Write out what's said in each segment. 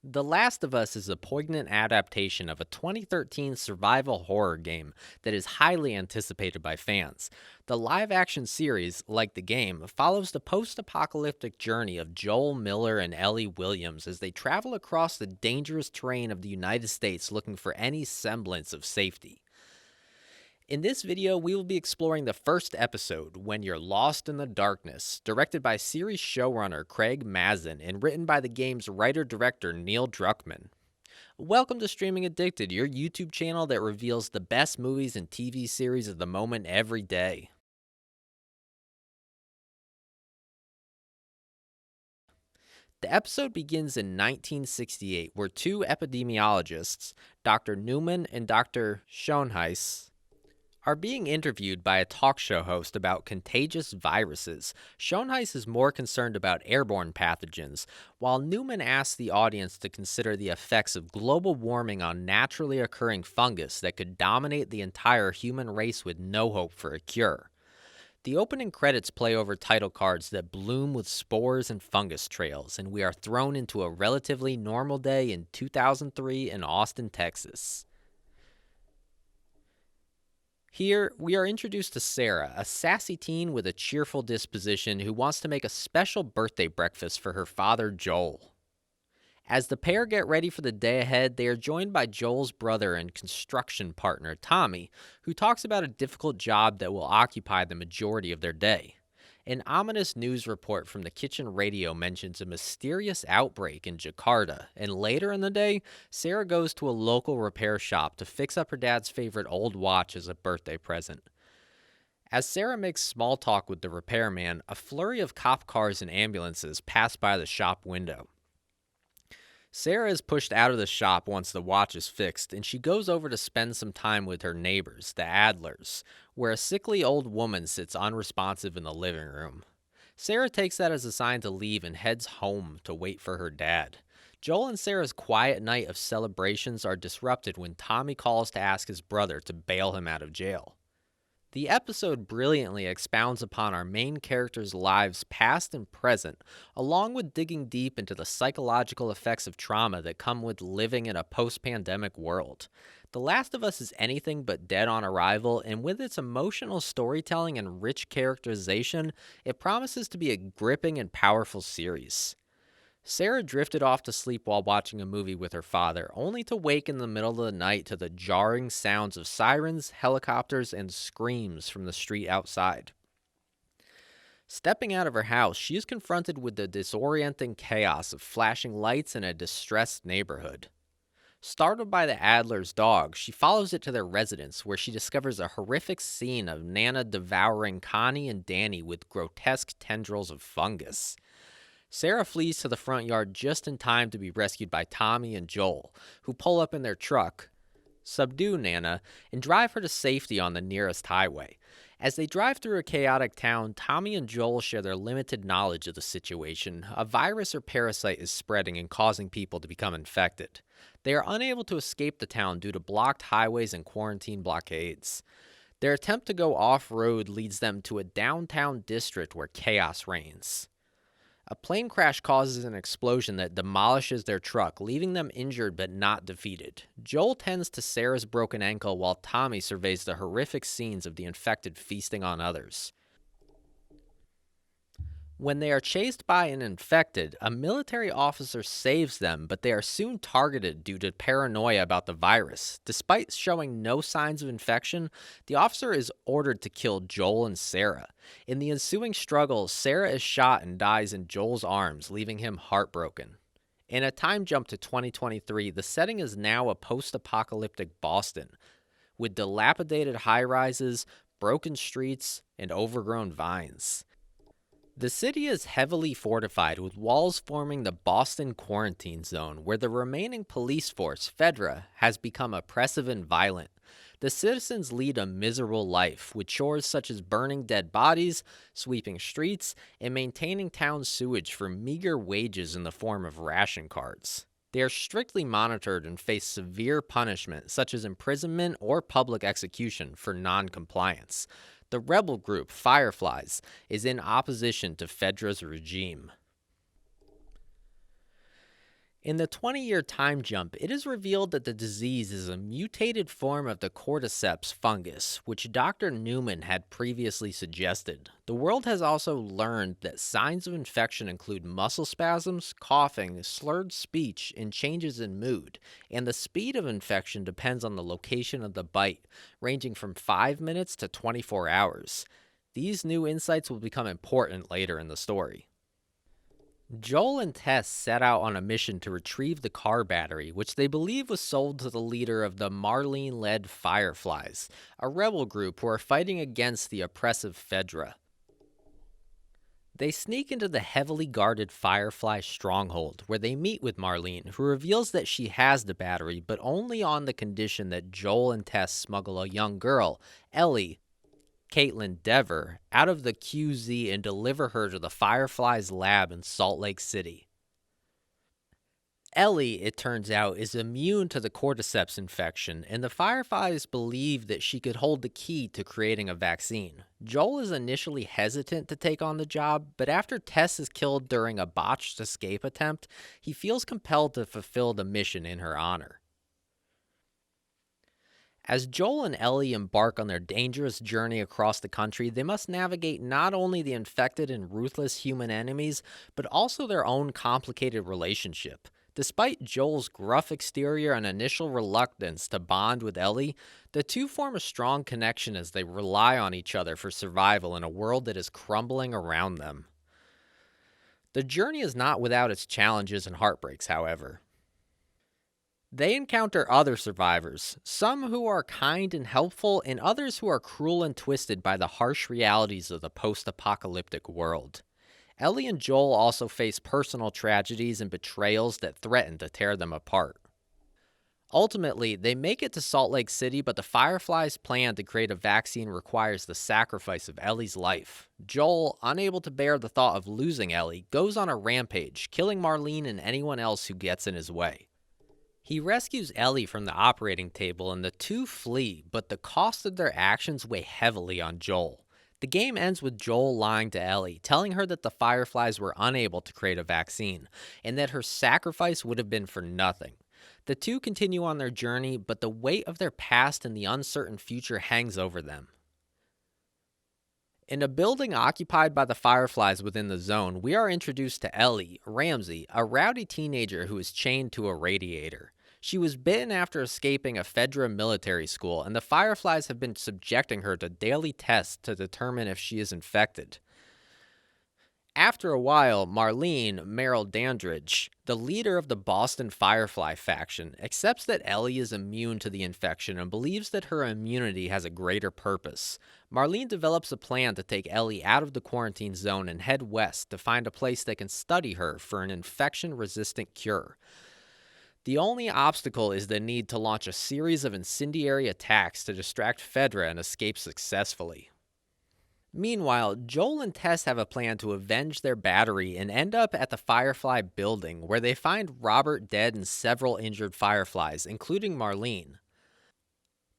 The Last of Us is a poignant adaptation of a 2013 survival horror game that is highly anticipated by fans. The live action series, like the game, follows the post apocalyptic journey of Joel Miller and Ellie Williams as they travel across the dangerous terrain of the United States looking for any semblance of safety. In this video, we will be exploring the first episode, When You're Lost in the Darkness, directed by series showrunner Craig Mazin and written by the game's writer-director Neil Druckmann. Welcome to Streaming Addicted, your YouTube channel that reveals the best movies and TV series of the moment every day. The episode begins in 1968, where two epidemiologists, Dr. Newman and Dr. Schoenhuis, are being interviewed by a talk show host about contagious viruses. Schoenhuis is more concerned about airborne pathogens, while Newman asks the audience to consider the effects of global warming on naturally occurring fungus that could dominate the entire human race with no hope for a cure. The opening credits play over title cards that bloom with spores and fungus trails, and we are thrown into a relatively normal day in 2003 in Austin, Texas. Here, we are introduced to Sarah, a sassy teen with a cheerful disposition who wants to make a special birthday breakfast for her father, Joel. As the pair get ready for the day ahead, they are joined by Joel's brother and construction partner, Tommy, who talks about a difficult job that will occupy the majority of their day. An ominous news report from the kitchen radio mentions a mysterious outbreak in Jakarta, and later in the day, Sarah goes to a local repair shop to fix up her dad's favorite old watch as a birthday present. As Sarah makes small talk with the repairman, a flurry of cop cars and ambulances pass by the shop window. Sarah is pushed out of the shop once the watch is fixed, and she goes over to spend some time with her neighbors, the Adlers, where a sickly old woman sits unresponsive in the living room. Sarah takes that as a sign to leave and heads home to wait for her dad. Joel and Sarah's quiet night of celebrations are disrupted when Tommy calls to ask his brother to bail him out of jail. The episode brilliantly expounds upon our main characters' lives, past and present, along with digging deep into the psychological effects of trauma that come with living in a post-pandemic world. The Last of Us is anything but dead on arrival, and with its emotional storytelling and rich characterization, it promises to be a gripping and powerful series. Sarah drifted off to sleep while watching a movie with her father, only to wake in the middle of the night to the jarring sounds of sirens, helicopters, and screams from the street outside. Stepping out of her house, she is confronted with the disorienting chaos of flashing lights in a distressed neighborhood. Startled by the Adler's dog, she follows it to their residence, where she discovers a horrific scene of Nana devouring Connie and Danny with grotesque tendrils of fungus. Sarah flees to the front yard just in time to be rescued by Tommy and Joel, who pull up in their truck, subdue Nana, and drive her to safety on the nearest highway. As they drive through a chaotic town, Tommy and Joel share their limited knowledge of the situation. A virus or parasite is spreading and causing people to become infected. They are unable to escape the town due to blocked highways and quarantine blockades. Their attempt to go off-road leads them to a downtown district where chaos reigns. A plane crash causes an explosion that demolishes their truck, leaving them injured but not defeated. Joel tends to Sarah's broken ankle while Tommy surveys the horrific scenes of the infected feasting on others. When they are chased by an infected, a military officer saves them, but they are soon targeted due to paranoia about the virus. Despite showing no signs of infection, the officer is ordered to kill Joel and Sarah. In the ensuing struggle, Sarah is shot and dies in Joel's arms, leaving him heartbroken. In a time jump to 2023, the setting is now a post-apocalyptic Boston, with dilapidated high-rises, broken streets, and overgrown vines. The city is heavily fortified, with walls forming the Boston Quarantine Zone, where the remaining police force, Fedra, has become oppressive and violent. The citizens lead a miserable life, with chores such as burning dead bodies, sweeping streets, and maintaining town sewage for meager wages in the form of ration cards. They are strictly monitored and face severe punishment, such as imprisonment or public execution, for non-compliance. The rebel group, Fireflies, is in opposition to Fedra's regime. In the 20-year time jump, it is revealed that the disease is a mutated form of the cordyceps fungus, which Dr. Newman had previously suggested. The world has also learned that signs of infection include muscle spasms, coughing, slurred speech, and changes in mood, and the speed of infection depends on the location of the bite, ranging from 5 minutes to 24 hours. These new insights will become important later in the story. Joel and Tess set out on a mission to retrieve the car battery, which they believe was sold to the leader of the Marlene led Fireflies, a rebel group who are fighting against the oppressive Fedra. They sneak into the heavily guarded Firefly stronghold, where they meet with Marlene, who reveals that she has the battery, but only on the condition that Joel and Tess smuggle a young girl, Ellie, Caitlin Dever, out of the QZ and deliver her to the Fireflies lab in Salt Lake City. Ellie, it turns out, is immune to the cordyceps infection, and the Fireflies believe that she could hold the key to creating a vaccine. Joel is initially hesitant to take on the job, but after Tess is killed during a botched escape attempt, he feels compelled to fulfill the mission in her honor. As Joel and Ellie embark on their dangerous journey across the country, they must navigate not only the infected and ruthless human enemies, but also their own complicated relationship. Despite Joel's gruff exterior and initial reluctance to bond with Ellie, the two form a strong connection as they rely on each other for survival in a world that is crumbling around them. The journey is not without its challenges and heartbreaks, however. They encounter other survivors, some who are kind and helpful, and others who are cruel and twisted by the harsh realities of the post-apocalyptic world. Ellie and Joel also face personal tragedies and betrayals that threaten to tear them apart. Ultimately, they make it to Salt Lake City, but the Fireflies' plan to create a vaccine requires the sacrifice of Ellie's life. Joel, unable to bear the thought of losing Ellie, goes on a rampage, killing Marlene and anyone else who gets in his way. He rescues Ellie from the operating table and the two flee, but the cost of their actions weigh heavily on Joel. The game ends with Joel lying to Ellie, telling her that the Fireflies were unable to create a vaccine, and that her sacrifice would have been for nothing. The two continue on their journey, but the weight of their past and the uncertain future hangs over them. In a building occupied by the Fireflies within the zone, we are introduced to Ellie, Ramsey, a rowdy teenager who is chained to a radiator. She was bitten after escaping a Fedra military school, and the Fireflies have been subjecting her to daily tests to determine if she is infected. After a while, Marlene, Meryl Dandridge, the leader of the Boston Firefly faction, accepts that Ellie is immune to the infection and believes that her immunity has a greater purpose. Marlene develops a plan to take Ellie out of the quarantine zone and head west to find a place that can study her for an infection-resistant cure. The only obstacle is the need to launch a series of incendiary attacks to distract Fedra and escape successfully. Meanwhile, Joel and Tess have a plan to avenge their battery and end up at the Firefly building, where they find Robert dead and several injured Fireflies, including Marlene.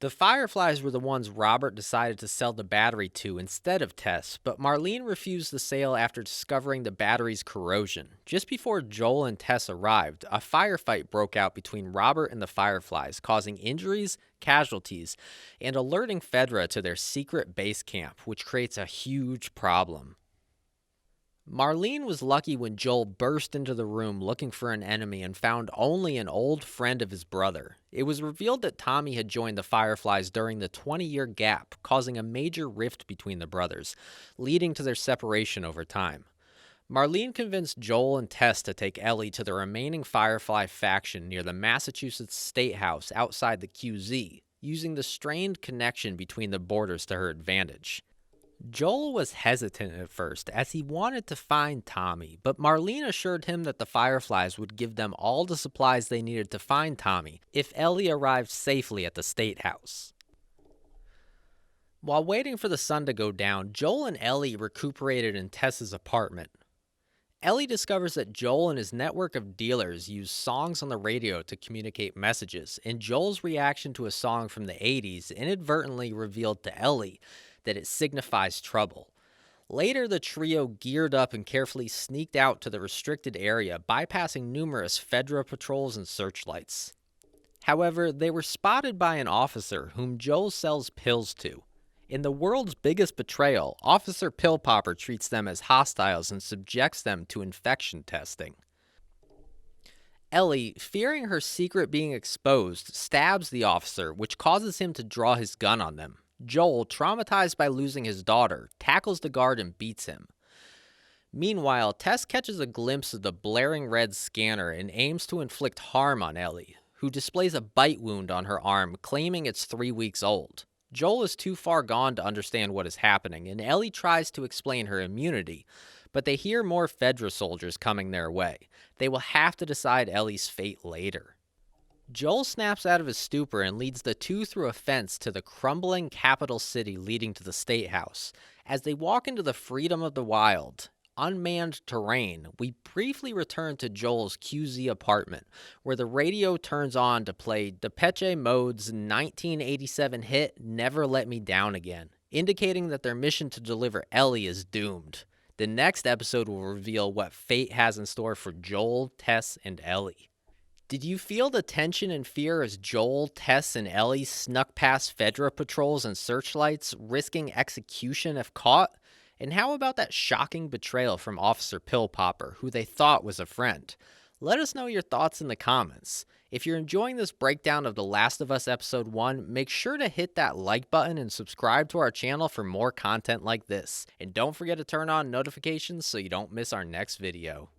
The Fireflies were the ones Robert decided to sell the battery to instead of Tess, but Marlene refused the sale after discovering the battery's corrosion. Just before Joel and Tess arrived, a firefight broke out between Robert and the Fireflies, causing injuries, casualties, and alerting Fedra to their secret base camp, which creates a huge problem. Marlene was lucky when Joel burst into the room looking for an enemy and found only an old friend of his brother. It was revealed that Tommy had joined the Fireflies during the 20-year gap, causing a major rift between the brothers, leading to their separation over time. Marlene convinced Joel and Tess to take Ellie to the remaining Firefly faction near the Massachusetts State House outside the QZ, using the strained connection between the borders to her advantage. Joel was hesitant at first, as he wanted to find Tommy, but Marlene assured him that the Fireflies would give them all the supplies they needed to find Tommy if Ellie arrived safely at the State House. While waiting for the sun to go down, Joel and Ellie recuperated in Tess's apartment. Ellie discovers that Joel and his network of dealers use songs on the radio to communicate messages, and Joel's reaction to a song from the 80s inadvertently revealed to Ellie that it signifies trouble. Later, the trio geared up and carefully sneaked out to the restricted area, bypassing numerous federal patrols and searchlights. However, they were spotted by an officer whom Joel sells pills to. In the world's biggest betrayal, Officer Pill Popper treats them as hostiles and subjects them to infection testing. Ellie, fearing her secret being exposed, stabs the officer, which causes him to draw his gun on them. Joel, traumatized by losing his daughter, tackles the guard and beats him. Meanwhile, Tess catches a glimpse of the blaring red scanner and aims to inflict harm on Ellie, who displays a bite wound on her arm, claiming it's 3 weeks old. Joel is too far gone to understand what is happening, and Ellie tries to explain her immunity, but they hear more Fedra soldiers coming their way. They will have to decide Ellie's fate later. Joel snaps out of his stupor and leads the two through a fence to the crumbling capital city leading to the State House. As they walk into the freedom of the wild, unmanned terrain, we briefly return to Joel's QZ apartment, where the radio turns on to play Depeche Mode's 1987 hit Never Let Me Down Again, indicating that their mission to deliver Ellie is doomed. The next episode will reveal what fate has in store for Joel, Tess, and Ellie. Did you feel the tension and fear as Joel, Tess, and Ellie snuck past Fedra patrols and searchlights, risking execution if caught? And how about that shocking betrayal from Officer Pill Popper, who they thought was a friend? Let us know your thoughts in the comments. If you're enjoying this breakdown of The Last of Us Episode 1, make sure to hit that like button and subscribe to our channel for more content like this. And don't forget to turn on notifications so you don't miss our next video.